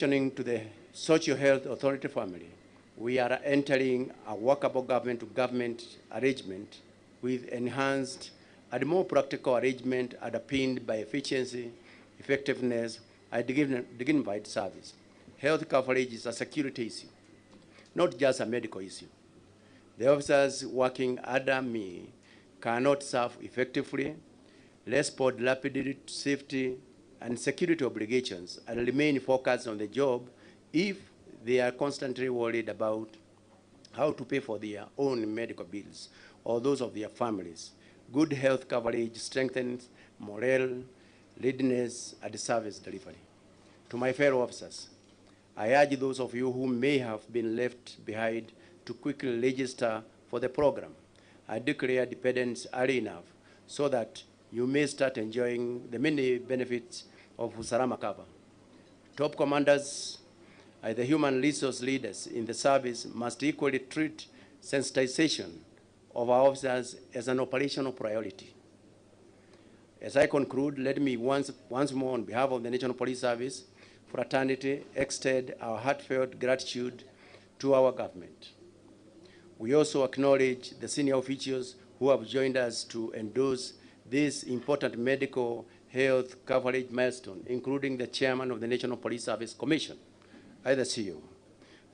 To the Social Health Authority family, we are entering a workable government-to-government arrangement with enhanced and more practical arrangement underpinned by efficiency, effectiveness, and dignified service. Health coverage is a security issue, not just a medical issue. The officers working under me cannot serve effectively, respond rapidly to safety and security obligations, and remain focused on the job if they are constantly worried about how to pay for their own medical bills or those of their families. Good health coverage strengthens morale, readiness, and service delivery. To my fellow officers, I urge those of you who may have been left behind to quickly register for the program and declare dependents early enough so that you may start enjoying the many benefits of Usalama cover. Top commanders and the human resource leaders in the service must equally treat sensitization of our officers as an operational priority. As I conclude, let me once more, on behalf of the National Police Service fraternity, extend our heartfelt gratitude to our government. We also acknowledge the senior officials who have joined us to endorse this important medical health coverage milestone, including the chairman of the National Police Service Commission, the CEO.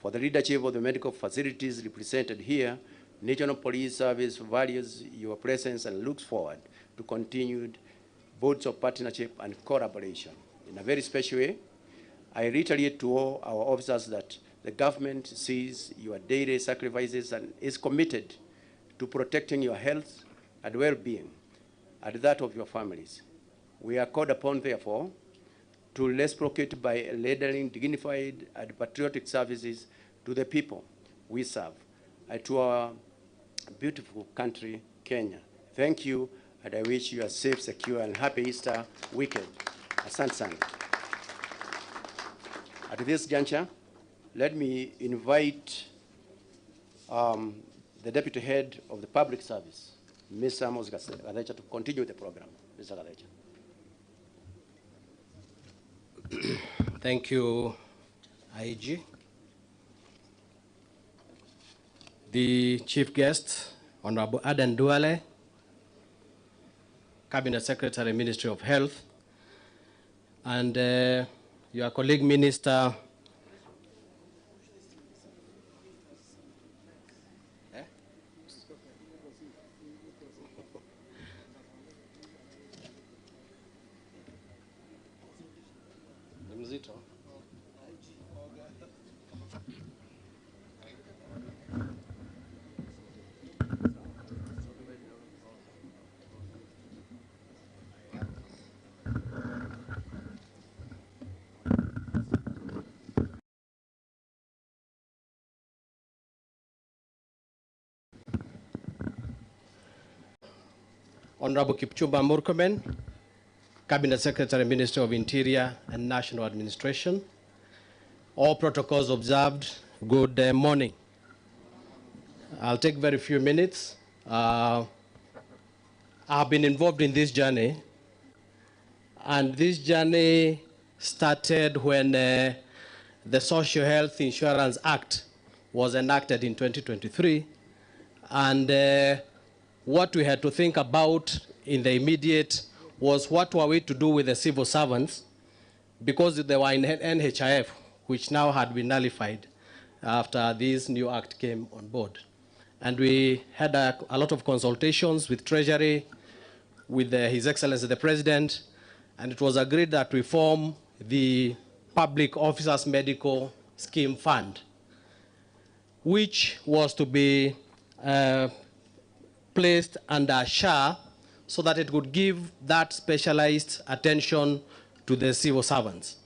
For the leadership of the medical facilities represented here, National Police Service values your presence and looks forward to continued votes of partnership and collaboration. In a very special way, I reiterate to all our officers that the government sees your daily sacrifices and is committed to protecting your health and well-being and that of your families. We are called upon, therefore, to reciprocate by rendering dignified and patriotic services to the people we serve and to our beautiful country, Kenya. Thank you, and I wish you a safe, secure, and happy Easter weekend. Asante sana. At this juncture, let me invite the Deputy Head of the Public Service, Mr. Amos Gadecha, to continue the program. Mr. Gadecha. Thank you, IG. The Chief Guest, Honorable Aden Duale, Cabinet Secretary, Ministry of Health, and your colleague Minister, Honorable Kipchumba Murkomen, Cabinet Secretary, Ministry of Interior and National Administration. All protocols observed, good morning. I'll take very few minutes. I've been involved in this journey, and this journey started when the Social Health Insurance Act was enacted in 2023, and what we had to think about in the immediate was what were we to do with the civil servants, because they were in NHIF, which now had been nullified after this new act came on board. And we had a lot of consultations with Treasury, with His Excellency the President, and it was agreed that we form the Public Officers Medical Scheme Fund, which was to be placed under SHA so that it would give that specialized attention to the civil servants.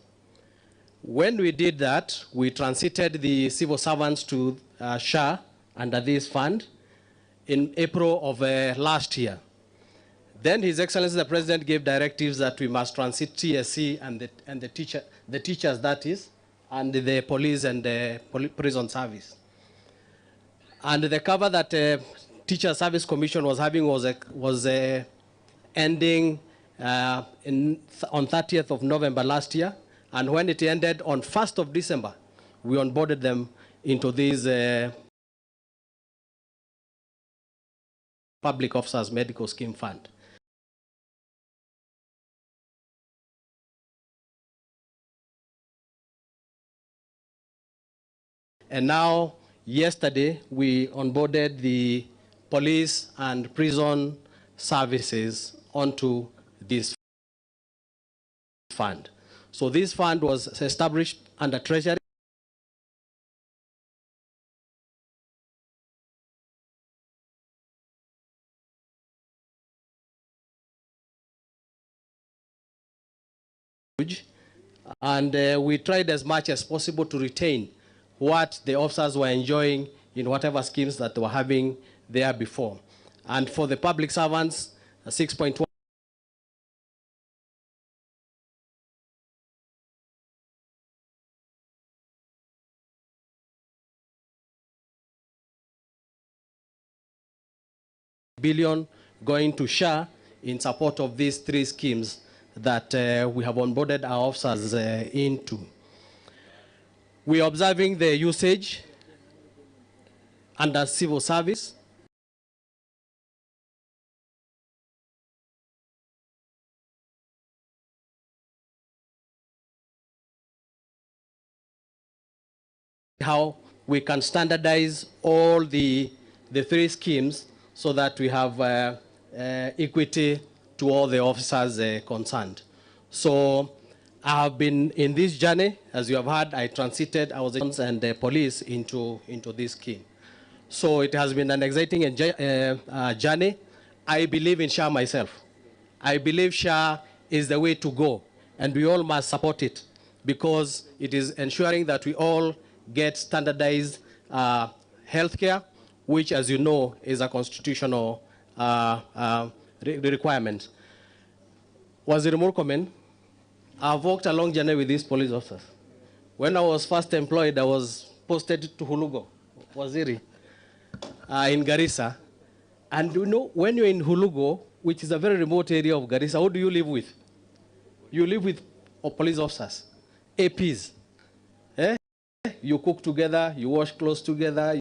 When we did that, we transited the civil servants to SHA under this fund in April of last year. Then His Excellency the President gave directives that we must transit TSC and the teachers, that is, and the police and the prison service. And the cover that Teacher Service Commission was having was ending on 30th of November last year, And when it ended on 1st of December, we onboarded them into this Public Officers Medical Scheme Fund. And now, yesterday, we onboarded the police and prison services onto this fund. So this fund was established under Treasury. And we tried as much as possible to retain what the officers were enjoying in whatever schemes that they were having there before. And for the public servants, 6.1 billion going to share in support of these three schemes that we have onboarded our officers into. We are observing the usage under civil service. How we can standardize all the three schemes so that we have equity to all the officers concerned. So I have been in this journey, as you have heard. I transited, I was and the police into this scheme. So it has been an exciting journey. I believe in SHA myself. I believe SHA is the way to go, and we all must support it because it is ensuring that we all get standardized healthcare, which, as you know, is a constitutional requirement. Waziri Murkomen, I've walked a long journey with these police officers. When I was first employed, I was posted to Hulugo, Waziri, in Garissa. And you know, when you're in Hulugo, which is a very remote area of Garissa, who do you live with? You live with police officers, APs. You cook together, you wash clothes together.